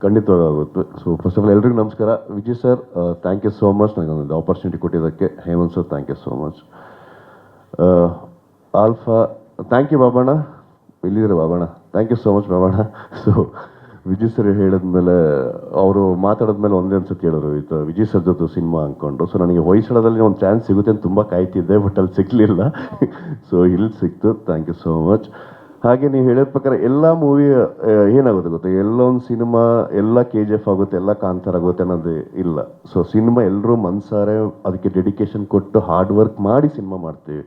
ಖಂಡಿತವಾಗುತ್ತೆ. So first of all ಎಲ್ರಿಗೂ ನಮಸ್ಕಾರ. Vijay sir, thank you so much ನನಗೆ ಒಂದು ಆಪರ್ಚುನಿಟಿ ಕೊಟ್ಟಿದ್ದಕ್ಕೆ. Hemant sir, thank you so much. Alpha, thank you Babanna, ಇಲ್ಲಿದ್ರೆ Babanna, thank you so much Babanna. So Vijay sir ಹೇಳಿದ್ಮೇಲೆ, ಅವರು ಮಾತಾಡಿದ್ಮೇಲೆ ಒಂದೇ ಅನ್ಸುತ್ತೆ ಹೇಳಿದ್ರು, ಇದು ವಿಜಯ್ ಸರ್ ಜೊತೆ ಸಿನಿಮಾ ಅಂದ್ಕೊಂಡು. ಸೊ ನನಗೆ ಹೊಯ್ಸಳದಲ್ಲಿ ಒಂದು ಚಾನ್ಸ್ ಸಿಗುತ್ತೆ ಅಂತ ತುಂಬ ಕಾಯ್ತಿದ್ದೆ, ಬಟ್ ಅಲ್ಲಿ ಸಿಗಲಿಲ್ಲ. ಸೊ ಇಲ್ಲಿ ಸಿಕ್ತು. Thank you so much. ಹಾಗೆ ನೀವು ಹೇಳಿದ ಪ್ರಕಾರ ಎಲ್ಲ ಮೂವಿ ಏನಾಗುತ್ತೆ ಗೊತ್ತಾ, ಎಲ್ಲೊಂದು ಸಿನಿಮಾ ಎಲ್ಲ KGF ಆಗುತ್ತೆ, ಎಲ್ಲ ಕಾಂತಾರ ಆಗುತ್ತೆ ಅನ್ನೋದು ಇಲ್ಲ. ಸೊ ಸಿನಿಮಾ ಎಲ್ಲರೂ ಮನ್ಸಾರೆ ಅದಕ್ಕೆ ಡೆಡಿಕೇಶನ್ ಕೊಟ್ಟು ಹಾರ್ಡ್ ವರ್ಕ್ ಮಾಡಿ ಸಿನಿಮಾ ಮಾಡ್ತೀವಿ.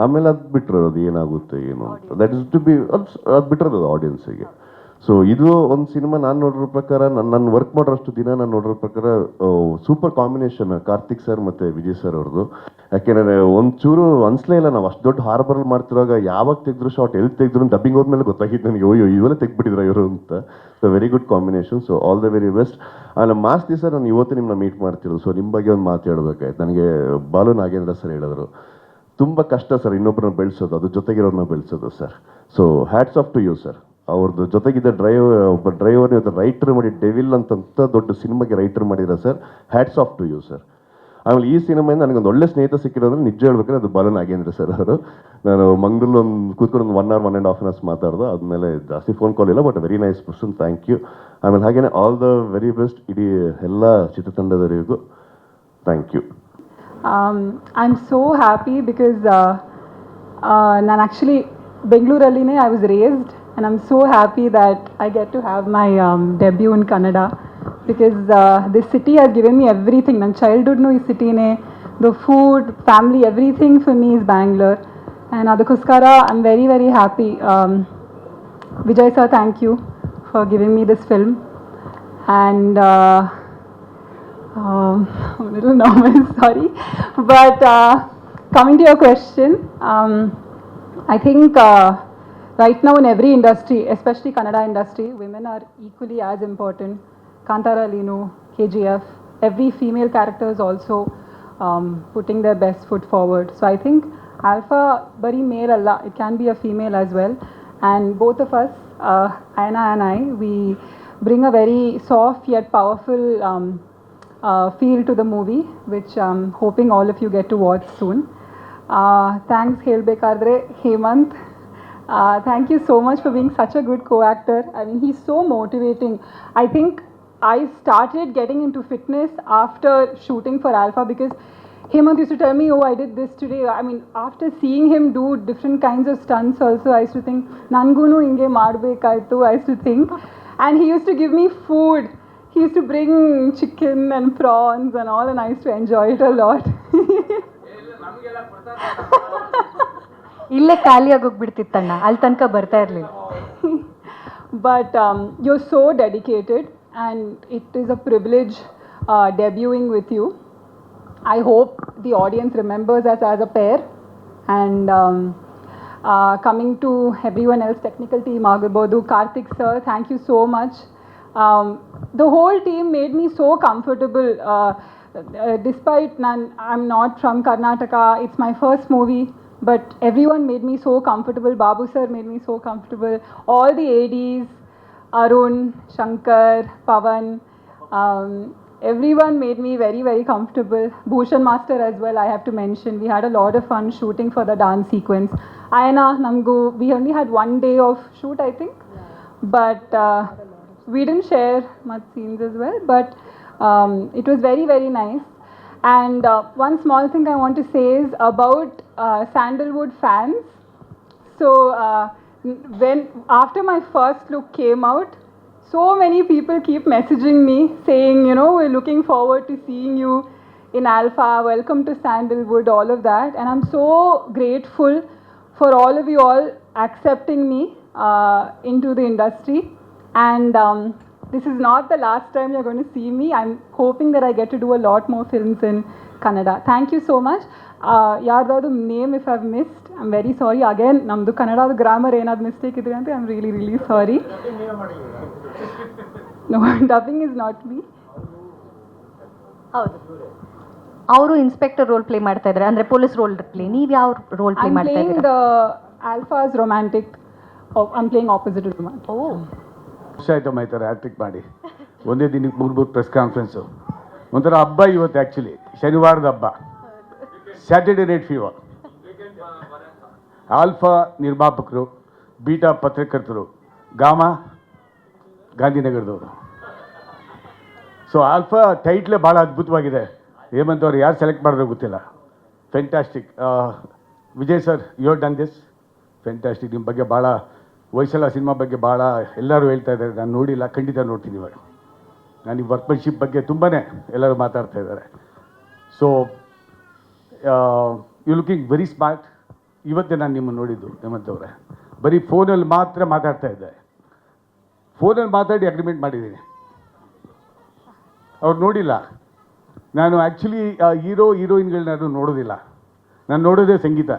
ಆಮೇಲೆ ಅದು ಬಿಟ್ಟಿರೋದು ಏನಾಗುತ್ತೆ ಏನು ಅಂತ, ದಟ್ ಇಸ್ ಟು ಬಿ, ಅದು ಬಿಟ್ಟಿರೋದು ಆಡಿಯನ್ಸಿಗೆ. ಸೊ ಇದು ಒಂದು ಸಿನಿಮಾ ನಾನು ನೋಡಿರೋ ಪ್ರಕಾರ, ನಾನು ವರ್ಕ್ ಮಾಡೋಷ್ಟು ದಿನ ನಾನು ನೋಡಿರೋ ಪ್ರಕಾರ ಸೂಪರ್ ಕಾಂಬಿನೇಷನ್ ಕಾರ್ತಿಕ್ ಸರ್ ಮತ್ತು ವಿಜಯ್ ಸರ್ ಅವ್ರದ್ದು. ಯಾಕೆಂದರೆ ಒಂಚೂರು ಅನ್ಸ್ಲೇ ಇಲ್ಲ, ನಾವು ಅಷ್ಟು ದೊಡ್ಡ ಹಾರ್ಬರಲ್ಲಿ ಮಾಡ್ತಿರುವಾಗ ಯಾವಾಗ ತೆಗೆದ್ರು ಶಾರ್ಟ್, ಎಲ್ಲಿ ತೆಗೆದ್ರು ಡಬ್ಬಿಂಗ್ ಹೋದ್ಮೇಲೆ ಗೊತ್ತಾಗಿತ್ತು ನನಗೆ, ಓಯ್ಯೋ ಇವೆಲ್ಲ ತೆಗ್ಬಿಟ್ಟಿದ್ರು ಇವರು ಅಂತ. So very good combination. So all the very best. ಆಮೇಲೆ ಮಾಸ್ ದಿವಸ ನಾನು ಇವತ್ತು ನಿಮ್ಮನ್ನ ಮೀಟ್ ಮಾಡ್ತಿರೋದು. ಸೊ ನಿಮ್ಮ ಬಗ್ಗೆ ಒಂದು ಮಾತು ಹೇಳ್ಬೇಕಾಯ್ತು. ನನಗೆ ಬಾಲು ನಾಗೇಂದ್ರ ಸರ್ ಹೇಳಿದ್ರು, ತುಂಬ ಕಷ್ಟ ಸರ್ ಇನ್ನೊಬ್ಬರನ್ನ ಬೆಳೆಸೋದು, ಅದ್ರ ಜೊತೆಗಿರೋರನ್ನ ಬೆಳೆಸೋದು sir. So hats off to you sir. ಅವ್ರದ್ದು ಜೊತೆಗಿದ್ದ ಒಬ್ಬ ಡ್ರೈವರ್ ಇವತ್ತು ರೈಟರ್ ಮಾಡಿ ಡೆವಿಲ್ ಅಂತಂತ ದೊಡ್ಡ ಸಿನಿಮಾಗೆ ರೈಟರ್ ಮಾಡಿರ ಸರ್. Hats off to you sir. ಆಮೇಲೆ ಈ ಸಿನಿಮಾಯಿಂದ ನನಗೊಂದು ಒಳ್ಳೆ ಸ್ನೇಹಿತ ಸಿಕ್ಕಿರೋದ್ರೆ ನಿಜ ಹೇಳ್ಬೇಕಾದ್ರೆ ಅದು ಬಾಲು ನಾಗೇಂದ್ರ ಸರ್ ಅವರು. ನಾನು ಮಂಗಳೂರಲ್ಲಿ ಒಂದು ಕೂತ್ಕೊಂಡು ಒಂದು 1 hour 1.5 hours ಮಾತಾಡ್ದು, ಆದಮೇಲೆ ಜಾಸ್ತಿ ಫೋನ್ ಕಾಲ್ ಇಲ್ಲ, but very nice person. Thank you. ಆಮೇಲೆ ಹಾಗೇನೆ ಆಲ್ ದ ವೆರಿ ಬೆಸ್ಟ್ ಇಡೀ ಎಲ್ಲ ಚಿತ್ರತಂಡದವರಿಗೂ. Thank you. I'm so happy because ನಾನು ಆ್ಯಕ್ಚುಲಿ ಬೆಂಗಳೂರಲ್ಲಿನೇ I was raised, and I'm so happy that I get to have my debut in Kannada because this city has given me everything. ನನ್ನ ಚೈಲ್ಡ್ಹುಡ್ನು ಈ ಸಿಟಿನೇ, the food, family, everything for me is Bangalore, and ಅದಕ್ಕೋಸ್ಕರ I'm very very happy. Vijay sir, thank you for giving me this film, and I'm a little nervous, sorry. But coming to your question, I think right now in every industry, especially Kannada industry, women are equally as important. Kantara, Leenu, KGF, every female character is also putting their best foot forward. So I think Alpha bari male alla, it can be a female as well. And both of us, Ayana and I, we bring a very soft yet powerful feel to the movie, which I'm hoping all of you get to watch soon. Thanks helbekadre Hemant. Thank you so much for being such a good co-actor. I mean, he's so motivating. I think I started getting into fitness after shooting for Alpha because Hemant used to tell me, oh, I did this today. I mean, after seeing him do different kinds of stunts also, I used to think, Nangunu inge maadbekaitu, I used to think. And he used to give me food. He used to bring chicken and prawns and all, and I used to enjoy it a lot. ಇಲ್ಲೇ ಖಾಲಿಯಾಗಿ ಹೋಗ್ಬಿಡ್ತಿತ್ತಣ್ಣ, ಅಲ್ಲಿ ತನಕ ಬರ್ತಾ ಇರಲಿಲ್ಲ. But you're so dedicated, and it is a privilege debuting with you. I hope the audience remembers us as a pair. And coming to everyone else, technical team, Agirbodu, Karthik sir, thank you so much. The whole team made me so comfortable. Despite I'm not from Karnataka, it's my first movie, but everyone made me so comfortable. Babu sir made me so comfortable. All the ADs, Arun, Shankar, Pavan, everyone made me very very comfortable. Bhushan master as well, I have to mention. We had a lot of fun shooting for the dance sequence. Ayana, Namgu, we only had 1 day of shoot, I think, but we didn't share much scenes as well, but it was very very nice. And one small thing I want to say is about Sandalwood fans. So when after my first look came out, so many people keep messaging me saying, you know, we're looking forward to seeing you in Alpha, welcome to Sandalwood, all of that. And I'm so grateful for all of you all accepting me into the industry. And this is not the last time you're going to see me. I'm hoping that I get to do a lot more films in Kannada. Thank you so much. Yardadu name if I've missed, I'm very sorry. Again, namdu Kannada grammar enad mistake idre ante, I'm really really sorry. No, dubbing is not me. ಹೌದು, ಅವರು inspector role play ಮಾಡ್ತಾ ಇದ್ದಾರೆ, ಅಂದ್ರೆ police role play. ನೀವು ಯಾವ role play ಮಾಡ್ತಾ ಇದ್ದೀರಾ? I'm playing the Alpha's romantic. I'm playing opposite of romantic. ಓ, ಖುಷಿ ಆಯ್ತು ಮೈತಾರೆ ಆ್ಯಕ್ಟಿಂಗ್ ಮಾಡಿ. ಒಂದೇ ದಿನಕ್ಕೆ 3 ಪ್ರೆಸ್ ಕಾನ್ಫರೆನ್ಸು. ಒಂಥರ ಹಬ್ಬ ಇವತ್ತು. ಆ್ಯಕ್ಚುಲಿ ಶನಿವಾರದ ಹಬ್ಬ, ಸ್ಯಾಟರ್ಡೆ ನೈಟ್ ಫೀವರ್. ಆಲ್ಫಾ ನಿರ್ಮಾಪಕರು, ಬೀಟಾ ಪತ್ರಕರ್ತರು, ಗಾಮಾ ಗಾಂಧಿನಗರದವರು. ಸೊ ಆಲ್ಫಾ ಟೈಟ್ಲೇ ಭಾಳ ಅದ್ಭುತವಾಗಿದೆ. ಹೇಮಂತ್ ಅವ್ರು ಯಾರು ಸೆಲೆಕ್ಟ್ ಮಾಡಿದ್ರು ಗೊತ್ತಿಲ್ಲ. Fantastic. Vijay sir, you done this fantastic. ನಿಮ್ಮ ಬಗ್ಗೆ ಭಾಳ ವೈಶಾಲ ಸಿನಿಮಾ ಬಗ್ಗೆ ಭಾಳ ಎಲ್ಲರೂ ಹೇಳ್ತಾ ಇದ್ದಾರೆ. ನಾನು ನೋಡಿಲ್ಲ, ಖಂಡಿತ ನೋಡ್ತೀನಿ ಇವಾಗ. ನಾನು ಈ ವರ್ಕ್ಮನ್ಶಿಪ್ ಬಗ್ಗೆ ತುಂಬಾ ಎಲ್ಲರೂ ಮಾತಾಡ್ತಾ ಇದ್ದಾರೆ. So you looking very smart. ಇವತ್ತೇ ನಾನು ನಿಮ್ಮನ್ನು ನೋಡಿದ್ದು ಹೇಮಂತ್ ಅವರೇ. ಬರೀ ಫೋನಲ್ಲಿ ಮಾತ್ರ ಮಾತಾಡ್ತಾ ಇದ್ದೆ. ಫೋನಲ್ಲಿ ಮಾತಾಡಿ ಅಗ್ರಿಮೆಂಟ್ ಮಾಡಿದ್ದೀನಿ. ಅವ್ರು ನೋಡಿಲ್ಲ. ನಾನು ಆ್ಯಕ್ಚುಲಿ ಹೀರೋ ಹೀರೋಯಿನ್ಗಳನ್ನ ನೋಡೋದಿಲ್ಲ. ನಾನು ನೋಡೋದೇ ಸಂಗೀತ.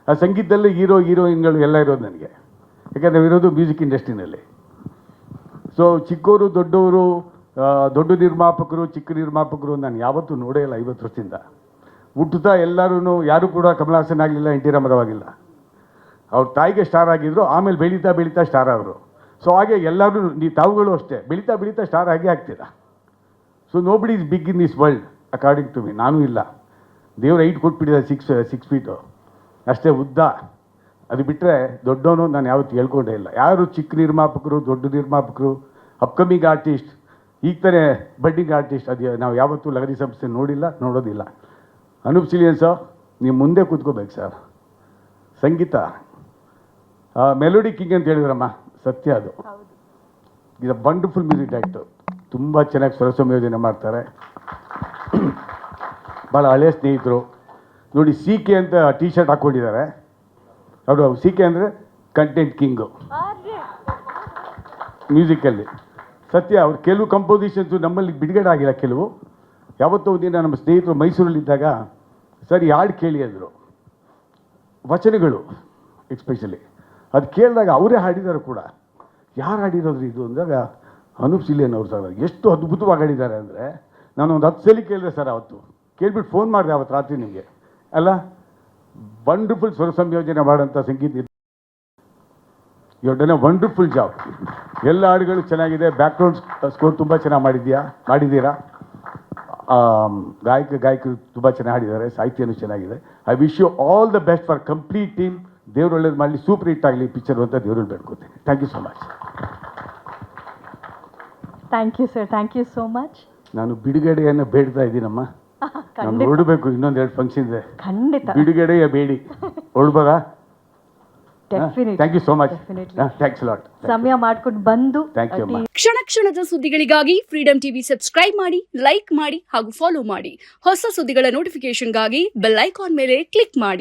ಆ ಸಂಗೀತದಲ್ಲಿ ಹೀರೋಯಿನ್ಗಳು ಎಲ್ಲ ಇರೋದು ನನಗೆ. ಯಾಕಂದರೆ ಇರೋದು ಮ್ಯೂಸಿಕ್ ಇಂಡಸ್ಟ್ರಿನಲ್ಲಿ. ಸೊ ಚಿಕ್ಕವರು ದೊಡ್ಡವರು, ದೊಡ್ಡ ನಿರ್ಮಾಪಕರು, ಚಿಕ್ಕ ನಿರ್ಮಾಪಕರು ನಾನು ಯಾವತ್ತೂ ನೋಡೇ ಇಲ್ಲ 50 ವರ್ಷದಿಂದ. ಹುಟ್ಟುತ್ತಾ ಎಲ್ಲರೂ ಯಾರೂ ಕೂಡ ಕಮಲ್ ಹಾಸನ್ ಆಗಲಿಲ್ಲ, ಎನ್ ಟಿ ರಾಮಾರಾವ್ ಆಗಿಲ್ಲ. ಅವ್ರ ತಾಯಿಗೆ ಸ್ಟಾರ್ ಆಗಿದ್ರು, ಆಮೇಲೆ ಬೆಳೀತಾ ಬೆಳೀತಾ ಸ್ಟಾರ್ ಅವರು. ಸೊ ಹಾಗೆ ಎಲ್ಲರೂ ತಾವುಗಳು ಅಷ್ಟೇ ಬೆಳೀತಾ ಬೆಳೀತಾ ಸ್ಟಾರ್ ಆಗೇ ಆಗ್ತೀರಾ. So nobody is big in this world according to me. ನಾನೂ ಇಲ್ಲ. ದೇವ್ರು 8 ಕೊಟ್ಬಿಟ್ಟಿದೆ, 6 ಫೀಟು ಅಷ್ಟೇ ಉದ್ದ. ಅದು ಬಿಟ್ಟರೆ ದೊಡ್ಡವನು ನಾನು ಯಾವತ್ತೂ ಹೇಳ್ಕೊಂಡೇ ಇಲ್ಲ. ಯಾರು ಚಿಕ್ಕ ನಿರ್ಮಾಪಕರು, ದೊಡ್ಡ ನಿರ್ಮಾಪಕರು, ಅಪ್ಕಮಿಂಗ್ ಆರ್ಟಿಸ್ಟ್, ಈಗ ತಾನೇ ಬಡ್ಡಿಂಗ್ ಆರ್ಟಿಸ್ಟ್, ಅದು ನಾವು ಯಾವತ್ತೂ ಲಹರಿ ಸಂಸ್ಥೆ ನೋಡಿಲ್ಲ, ನೋಡೋದಿಲ್ಲ. ಅನೂಪ್ ಸಿಲಿಯನ್ ಸರ್, ನೀವು ಮುಂದೆ ಕೂತ್ಕೋಬೇಕು ಸರ್. ಸಂಗೀತ ಮೆಲೋಡಿ ಕಿಂಗ್ ಅಂತ ಹೇಳಿದ್ರಮ್ಮ, ಸತ್ಯ ಅದು. ಇದು ವಂಡರ್ಫುಲ್ ಮ್ಯೂಸಿಕ್ ಡೈರೆಕ್ಟರ್. ತುಂಬ ಚೆನ್ನಾಗಿ ಸ್ವರ ಸಂಯೋಜನೆ ಮಾಡ್ತಾರೆ. ಭಾಳ ಹಳೆಯ ಸ್ನೇಹಿತರು. ನೋಡಿ, ಸಿ ಕೆ ಅಂತ ಟಿ ಶರ್ಟ್ ಹಾಕ್ಕೊಂಡಿದ್ದಾರೆ. ಅವರು ಸಿ ಕೆ ಅಂದರೆ ಕಂಟೆಂಟ್ ಕಿಂಗು ಮ್ಯೂಸಿಕಲ್ಲಿ. ಸತ್ಯ. ಅವ್ರು ಕೆಲವು ಕಂಪೋಸಿಷನ್ಸು ನಮ್ಮಲ್ಲಿ ಬಿಡುಗಡೆ ಆಗಿಲ್ಲ. ಕೆಲವು ಯಾವತ್ತೋ ಒಂದಿನ ನಮ್ಮ ಸ್ನೇಹಿತರು ಮೈಸೂರಲ್ಲಿದ್ದಾಗ, ಸರ್ ಈ ಹಾಡು ಕೇಳಿ ಅಂದರು. ವಚನಗಳು ಎಕ್ಸ್ಪೆಷಲಿ ಅದು ಕೇಳಿದಾಗ ಅವರೇ ಹಾಡಿದ್ದಾರೆ ಕೂಡ. ಯಾರು ಹಾಡಿರೋದು ಇದು ಅಂದಾಗ ಅನೂಪ್ ಸಿಲಿಯನ್ ಅವರು ಸರ್. ಎಷ್ಟು ಅದ್ಭುತವಾಗಿ ಹಾಡಿದ್ದಾರೆ ಅಂದರೆ, ನಾನು ಒಂದು 10 ಸಲ ಕೇಳಿದೆ ಸರ್. ಅವತ್ತು ಕೇಳಿಬಿಟ್ಟು ಫೋನ್ ಮಾಡಿದೆ ಅವತ್ತು ರಾತ್ರಿ ನಿಮಗೆ. ಅಲ್ಲ, ವಂಡರ್ಫುಲ್ ಸ್ವರ ಸಂಯೋಜನೆ ಮಾಡೋಂಥ ಸಂಗೀತ. You done a wonderful job. ಎಲ್ಲ ಹಾಡುಗಳು ಚೆನ್ನಾಗಿದೆ. ಬ್ಯಾಕ್ಗ್ರೌಂಡ್ ಸ್ಕೋರ್ ತುಂಬ ಚೆನ್ನಾಗಿ ಮಾಡಿದ್ದೀರಾ. ಗಾಯಕರು ತುಂಬ ಚೆನ್ನಾಗಿ ಹಾಡಿದ್ದಾರೆ. ಸಾಹಿತ್ಯನೂ ಚೆನ್ನಾಗಿದೆ. I wish you all the best for complete team. ದೇವ್ರು ಒಳ್ಳೇದು ಮಾಡಲಿ, ಸೂಪರ್ ಹಿಟ್ ಆಗಲಿ ಪಿಕ್ಚರ್ ಅಂತ ದೇವ್ರಲ್ಲಿ ಬೇಡ್ಕೊತೀನಿ. Thank you so much. Thank you sir, thank you so much. ನಾನು ಬಿಡುಗಡೆಯನ್ನು ಬೇಡ್ತಾ ಇದ್ದೀನಮ್ಮ. ನಾನು ಹೊರಡಬೇಕು, ಇನ್ನೊಂದೆರಡು ಫಂಕ್ಷನ್ ಇದೆ. ಖಂಡಿತ ಬಿಡುಗಡೆಯ ಬೇಡಿ ಹೊರಡ್ಬೋದಾ? Definitely. Thank you so much. Thanks lot. ಸಮಯ ಮಾಡ್ಕೊಂಡು ಬಂದು ಥ್ಯಾಂಕ್ ಯು ಅಮ್ಮ. ಕ್ಷಣ ಕ್ಷಣದ ಸುದ್ದಿಗಳಿಗಾಗಿ ಫ್ರೀಡಂ ಟಿವಿ ಸಬ್ಸ್ಕ್ರೈಬ್ ಮಾಡಿ, ಲೈಕ್ ಮಾಡಿ ಹಾಗೂ ಫಾಲೋ ಮಾಡಿ. ಹೊಸ ಸುದ್ದಿಗಳ ನೋಟಿಫಿಕೇಶನ್ಗಾಗಿ ಬೆಲ್ ಐಕಾನ್ ಮೇಲೆ ಕ್ಲಿಕ್ ಮಾಡಿ.